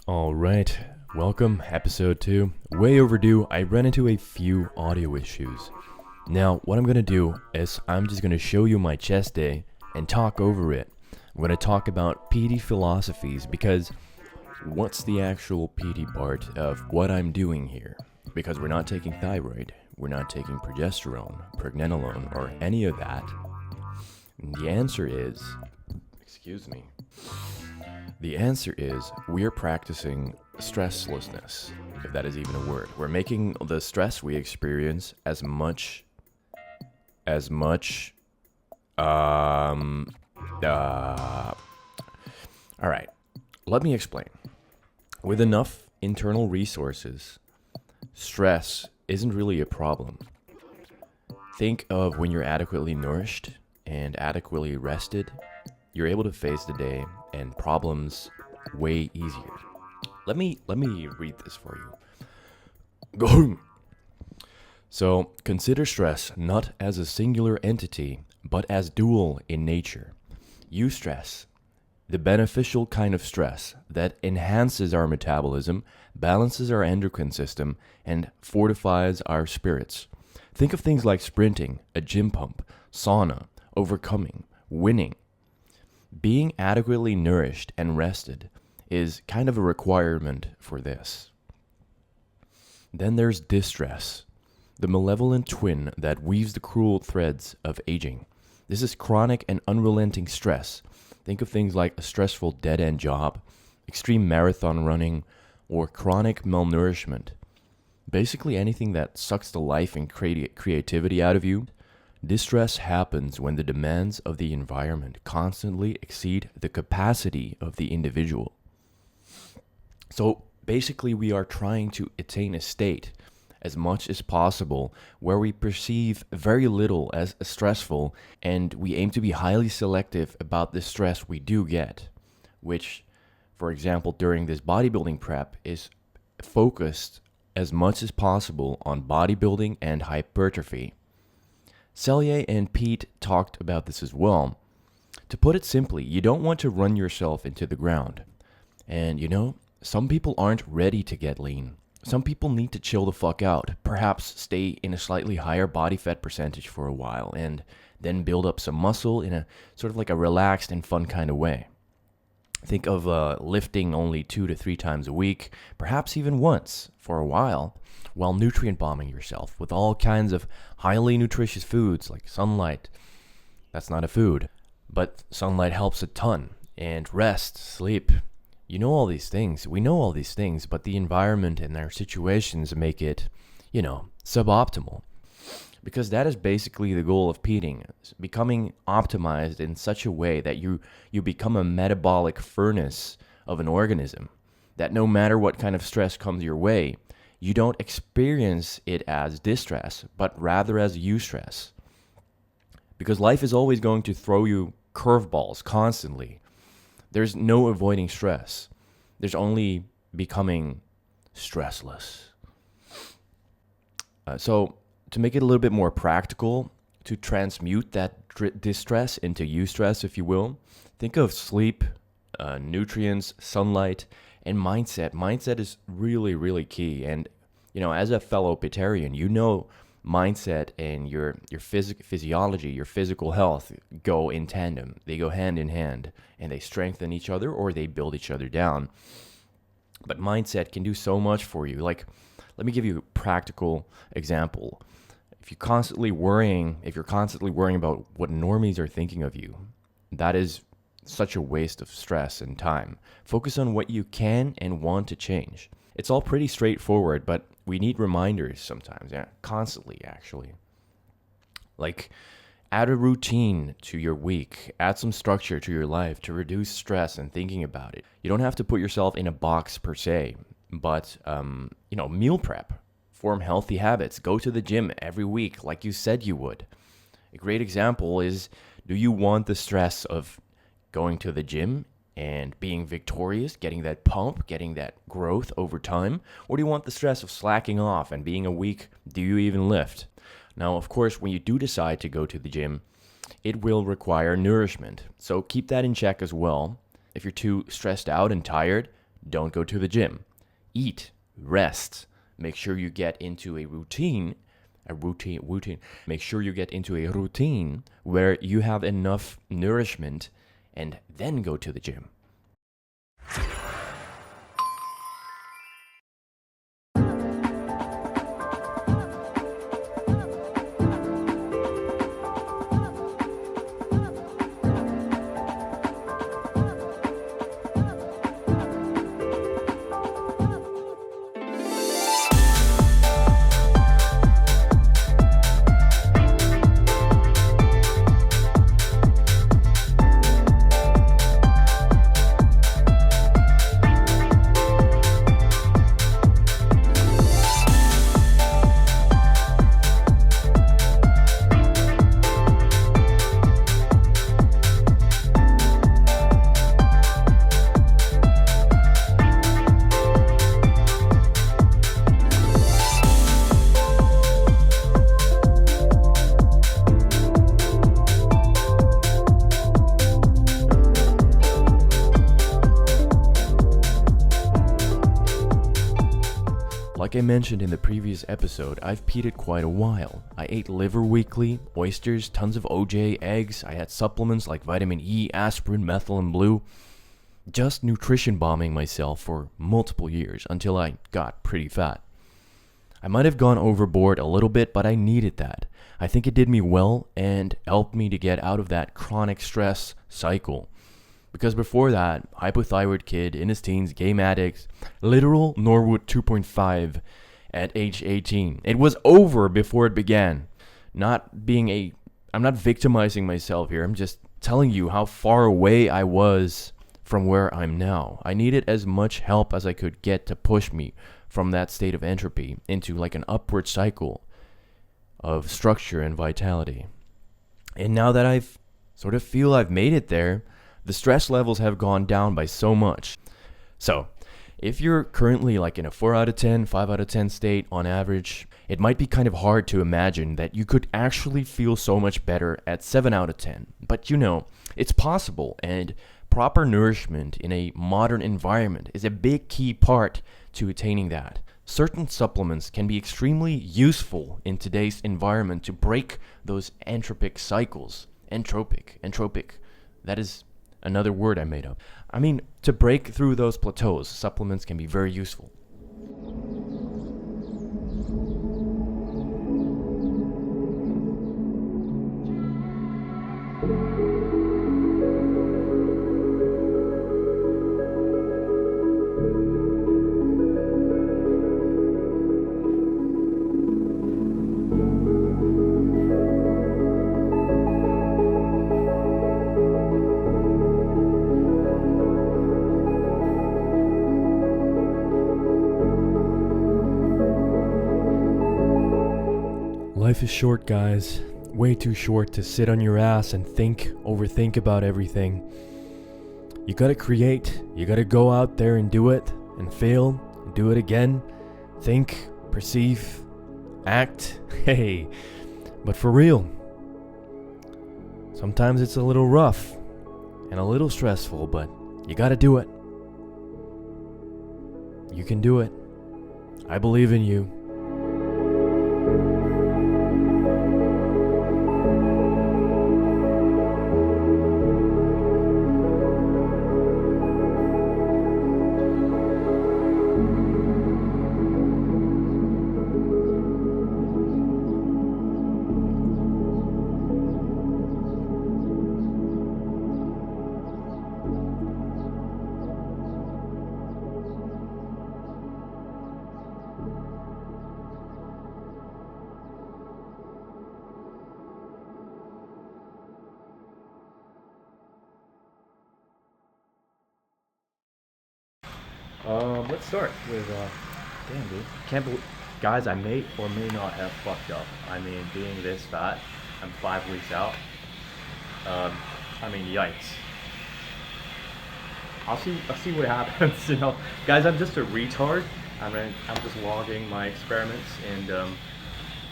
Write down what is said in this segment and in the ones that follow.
Alright, welcome, episode 2. Way overdue, I ran into a few audio issues. Now, what I'm going to do is I'm just going to show you my chest day and talk over it. I'm going to talk about Peaty philosophies because what's the actual Peaty part of what I'm doing here? Because we're not taking thyroid, we're not taking progesterone, pregnenolone, or any of that. And the answer is, the answer is we're practicing stresslessness, if that is even a word. We're making the stress we experience as much. Alright, let me explain. With enough internal resources, stress isn't really a problem. Think of when you're adequately nourished and adequately rested, you're able to face the day and problems way easier. Let me read this for you. Go. So, consider stress not as a singular entity, but as dual in nature. Eustress, the beneficial kind of stress that enhances our metabolism, balances our endocrine system, and fortifies our spirits. Think of things like sprinting, a gym pump, sauna, overcoming, winning. Being adequately nourished and rested is kind of a requirement for this. Then there's distress, the malevolent twin that weaves the cruel threads of aging. This is chronic and unrelenting stress. Think of things like a stressful dead-end job, extreme marathon running, or chronic malnourishment. Basically anything that sucks the life and creativity out of you. Distress happens when the demands of the environment constantly exceed the capacity of the individual. So basically we are trying to attain a state as much as possible where we perceive very little as stressful, and we aim to be highly selective about the stress we do get, which, for example, during this bodybuilding prep is focused as much as possible on bodybuilding and hypertrophy. Selye and Pete talked about this as well. To put it simply, you don't want to run yourself into the ground. And some people aren't ready to get lean. Some people need to chill the fuck out, perhaps stay in a slightly higher body fat percentage for a while, and then build up some muscle in a sort of like a relaxed and fun kind of way. Think of lifting only 2 to 3 times a week, perhaps even once for a while nutrient bombing yourself with all kinds of highly nutritious foods like sunlight. That's not a food, but sunlight helps a ton. And rest, sleep. You know all these things. We know all these things, but the environment and our situations make it, suboptimal. Because that is basically the goal of peating, becoming optimized in such a way that you become a metabolic furnace of an organism, that no matter what kind of stress comes your way, you don't experience it as distress, but rather as eustress. Because life is always going to throw you curveballs constantly. There's no avoiding stress. There's only becoming stressless. So to make it a little bit more practical, to transmute that distress into eustress, if you will, think of sleep, nutrients, sunlight, and mindset. Mindset is really, really key. And, as a fellow Pitarian, mindset and your physiology, your physical health go in tandem. They go hand in hand, and they strengthen each other or they build each other down. But mindset can do so much for you. Like, let me give you a practical example. If you're constantly worrying about what normies are thinking of you, that is such a waste of stress and time. Focus on what you can and want to change. It's all pretty straightforward, but we need reminders sometimes, constantly actually. Like, add a routine to your week, add some structure to your life to reduce stress and thinking about it. You don't have to put yourself in a box per se, but, meal prep, form healthy habits, go to the gym every week like you said you would. A great example is, do you want the stress of going to the gym and being victorious, getting that pump, getting that growth over time? Or do you want the stress of slacking off and being a weak, do you even lift? Now, of course, when you do decide to go to the gym, it will require nourishment. So keep that in check as well. If you're too stressed out and tired, don't go to the gym. Eat, rest. Make sure you get into a routine. Make sure you get into a routine where you have enough nourishment and then go to the gym. Like I mentioned in the previous episode, I've peated quite a while. I ate liver weekly, oysters, tons of OJ, eggs, I had supplements like vitamin E, aspirin, methyl, and blue. Just nutrition bombing myself for multiple years until I got pretty fat. I might have gone overboard a little bit, but I needed that. I think it did me well and helped me to get out of that chronic stress cycle. Because before that, hypothyroid kid in his teens, game addicts, literal Norwood 2.5 at age 18. It was over before it began. I'm not victimizing myself here. I'm just telling you how far away I was from where I'm now. I needed as much help as I could get to push me from that state of entropy into like an upward cycle of structure and vitality. And now that I've sort of feel I've made it there, the stress levels have gone down by so much. So, if you're currently like in a 4 out of 10, 5 out of 10 state on average, it might be kind of hard to imagine that you could actually feel so much better at 7 out of 10. But it's possible, and proper nourishment in a modern environment is a big key part to attaining that. Certain supplements can be extremely useful in today's environment to break those entropic cycles. Entropic. That is another word I made up. I mean, to break through those plateaus, supplements can be very useful. Life is short, guys. Way too short to sit on your ass and overthink about everything. You gotta create. You gotta go out there and do it, and fail, and do it again. Think, perceive, act. Hey, but for real. Sometimes it's a little rough and a little stressful, but you gotta do it. You can do it. I believe in you. Let's start with, damn dude, can't believe, guys, I may or may not have fucked up. I mean, being this fat, I'm 5 weeks out. Yikes. I'll see what happens, Guys, I'm just a retard. I'm just logging my experiments, and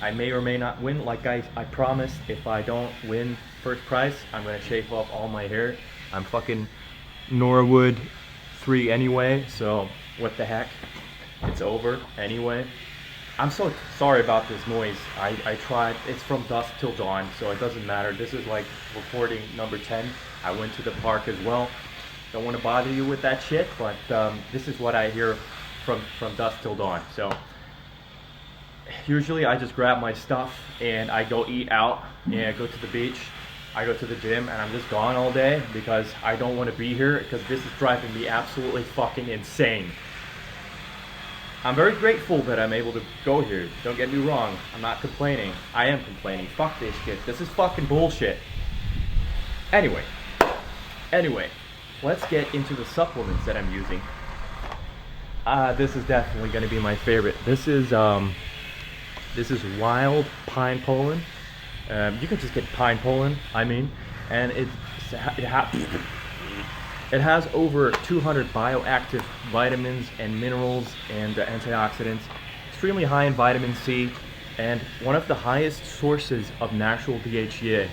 I may or may not win. Like I promised, if I don't win first prize, I'm gonna shave off all my hair. I'm fucking Norwood 3 anyway, so what the heck? It's over anyway. I'm so sorry about this noise. I tried. It's from dusk till dawn, so it doesn't matter. This is like recording number 10. I went to the park as well. Don't want to bother you with that shit, but this is what I hear from dusk till dawn. So usually I just grab my stuff and I go eat out and I go to the beach. I go to the gym and I'm just gone all day because I don't want to be here because this is driving me absolutely fucking insane. I'm very grateful that I'm able to go here. Don't get me wrong. I'm not complaining. I am complaining. Fuck this shit. This is fucking bullshit. Anyway, let's get into the supplements that I'm using. This is definitely going to be my favorite. This is wild pine pollen. You can just get pine pollen, and it has over 200 bioactive vitamins and minerals and antioxidants, extremely high in vitamin C, and one of the highest sources of natural DHEA.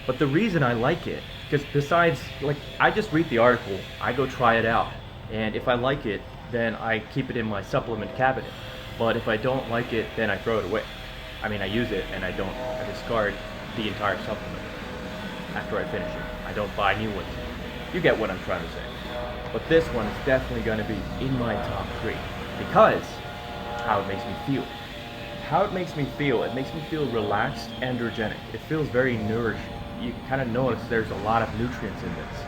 But the reason I like it, because besides, like, I just read the article, I go try it out, and if I like it, then I keep it in my supplement cabinet. But if I don't like it, then I throw it away. I use it and I discard the entire supplement after I finish it. I don't buy new ones. You get what I'm trying to say. But this one is definitely going to be in my top 3 because how it makes me feel. It makes me feel relaxed and energetic. It feels very nourishing. You kind of notice there's a lot of nutrients in this.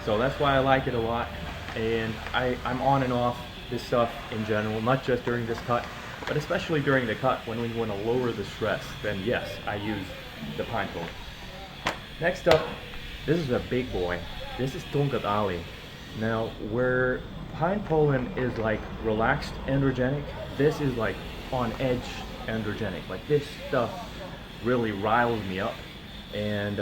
So that's why I like it a lot. And I'm on and off this stuff in general, not just during this cut, but especially during the cut when we want to lower the stress, then yes, I use the pine pollen. Next up, this is a big boy. This is Tonkat Ali. Now, where pine pollen is like relaxed androgenic, this is like on edge androgenic. Like this stuff really riles me up. And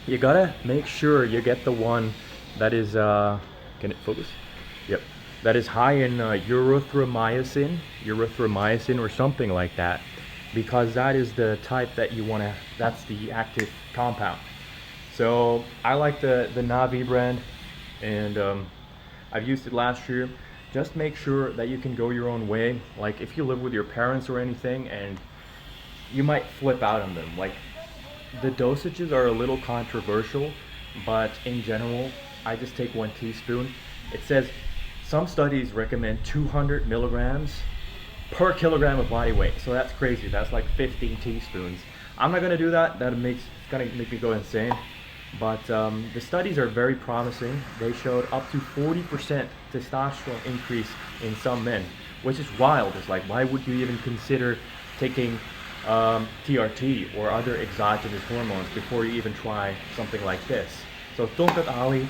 you gotta make sure you get the one that is, can it focus? Yep. That is high in erythromycin or something like that, because that is the type that you want to, that's the active compound. So I like the Navi brand, and I've used it last year. Just make sure that you can go your own way. Like if you live with your parents or anything, and you might flip out on them. Like the dosages are a little controversial, but in general, I just take 1 teaspoon. It says some studies recommend 200 milligrams per kilogram of body weight. So that's crazy. That's like 15 teaspoons. I'm not going to do that. It's going to make me go insane. But the studies are very promising. They showed up to 40% testosterone increase in some men, which is wild. It's like, why would you even consider taking TRT or other exogenous hormones before you even try something like this? So Tonkat Ali,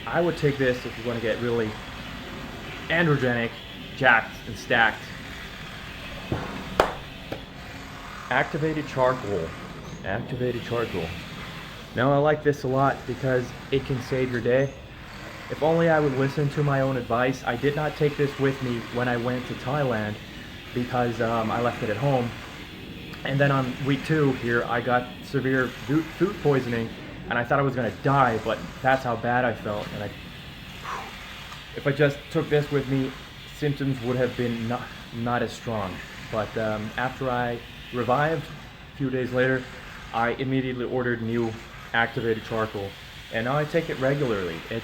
I would take this if you want to get really androgenic, jacked and stacked. Activated charcoal. Now I like this a lot because it can save your day. If only I would listen to my own advice. I did not take this with me when I went to Thailand because I left it at home. And then on week 2 here, I got severe food poisoning, and I thought I was gonna die, but that's how bad I felt. And if I just took this with me, symptoms would have been not as strong. But after I revived, a few days later, I immediately ordered new activated charcoal, and now I take it regularly. It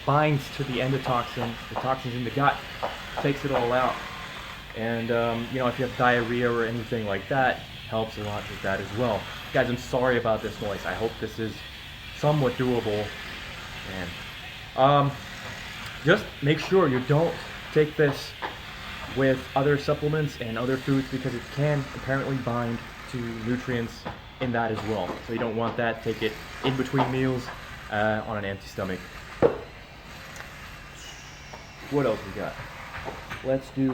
binds to the endotoxin, the toxins in the gut, takes it all out. And if you have diarrhea or anything like that, helps a lot with that as well. Guys, I'm sorry about this noise. I hope this is somewhat doable. And just make sure you don't take this with other supplements and other foods, because it can apparently bind to nutrients in that as well. So you don't want that. Take it in between meals on an empty stomach. What else we got? Let's do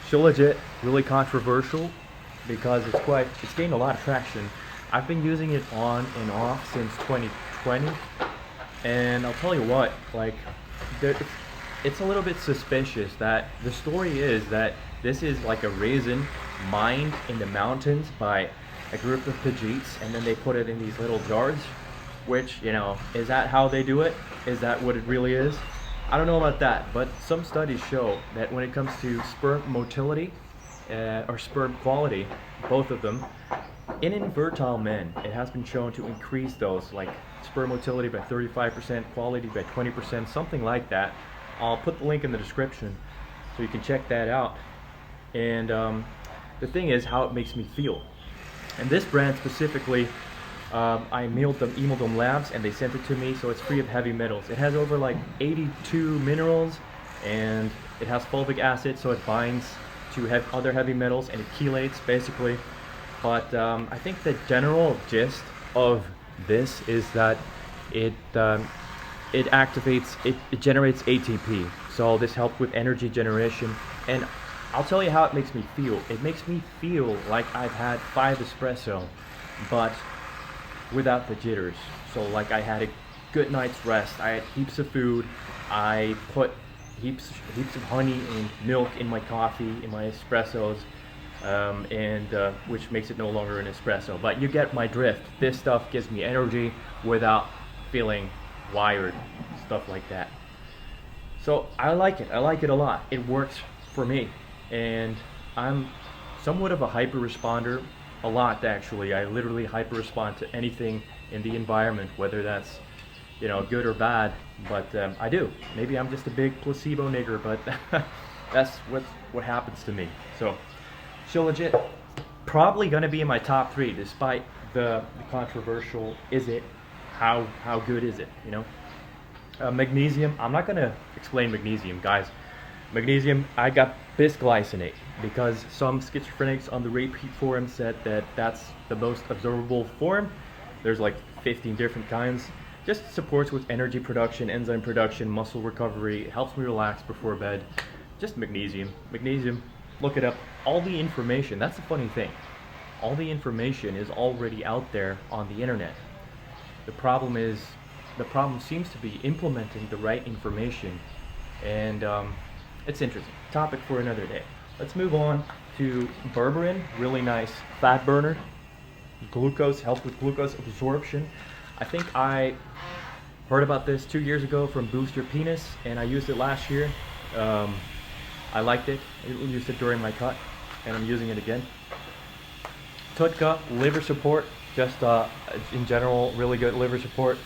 Shilajit, really controversial because it's gained a lot of traction. I've been using it on and off since 2020, and I'll tell you what, like, it's a little bit suspicious that the story is that this is like a raisin mined in the mountains by a group of Peaties, and then they put it in these little jars, which, you know, is that how they do it? Is that what it really is? I don't know about that, but some studies show that when it comes to sperm motility or sperm quality, both of them, in infertile men, it has been shown to increase those, like sperm motility by 35%, quality by 20%, something like that. I'll put the link in the description so you can check that out. And the thing is how it makes me feel. And this brand specifically, I emailed them labs and they sent it to me, so it's free of heavy metals. It has over like 82 minerals, and it has fulvic acid, so it binds to other heavy metals and it chelates basically. But I think the general gist of this is that it activates, it generates ATP. So this helps with energy generation, and I'll tell you how it makes me feel. It makes me feel like I've had 5 espresso, but without the jitters. So like I had a good night's rest, I had heaps of food, I put heaps of honey and milk in my coffee, in my espressos, which makes it no longer an espresso. But you get my drift. This stuff gives me energy without feeling wired, stuff like that. So I like it a lot. It works for me, and I'm somewhat of a hyper responder. A lot, actually. I literally hyper respond to anything in the environment, whether that's, you know, good or bad. But I do. Maybe I'm just a big placebo nigger, but that's what happens to me. So legit, probably gonna be in my top 3, despite the controversial. Is it? How good is it? You know, magnesium. I'm not gonna explain magnesium, guys. Magnesium, I got bisglycinate because some schizophrenics on the repeat forum said that that's the most absorbable form. There's like 15 different kinds. Just supports with energy production, enzyme production, muscle recovery. It helps me relax before bed. Just magnesium. Magnesium, look it up. All the information, that's the funny thing. All the information is already out there on the internet. The problem seems to be implementing the right information, and it's interesting. Topic for another day. Let's move on to berberine. Really nice fat burner. Glucose, helps with glucose absorption. I think I heard about this 2 years ago from Boost Your Penis, and I used it last year. I liked it. I used it during my cut, and I'm using it again. Tutka, liver support. Just in general, really good liver support.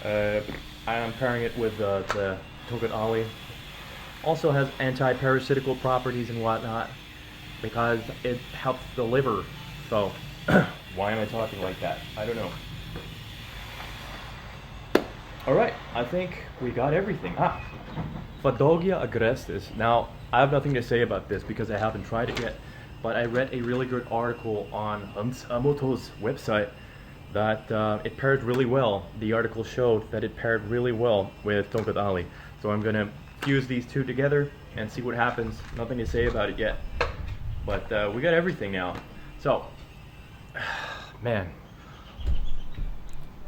I am pairing it with the Tokat Ali. Also has anti-parasitical properties and whatnot because it helps the liver. So why am I talking like that? I don't know. Alright, I think we got everything. Phagogia agrestis. Now, I have nothing to say about this because I haven't tried it yet, but I read a really good article on Hans Amoto's website that it paired really well. The article showed that it paired really well with Tokat Ali. So I'm gonna fuse these two together and see what happens. Nothing to say about it yet, but we got everything now. So, man,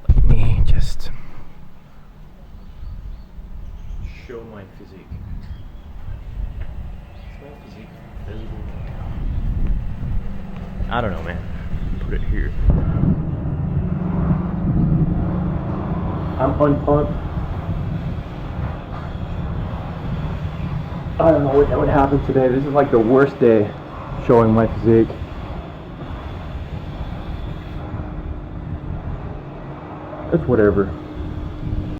let me just show my physique. Is my physique visible? I don't know, man. Put it here. I'm unpumped. I don't know what happened today. This is like the worst day showing my physique. It's whatever.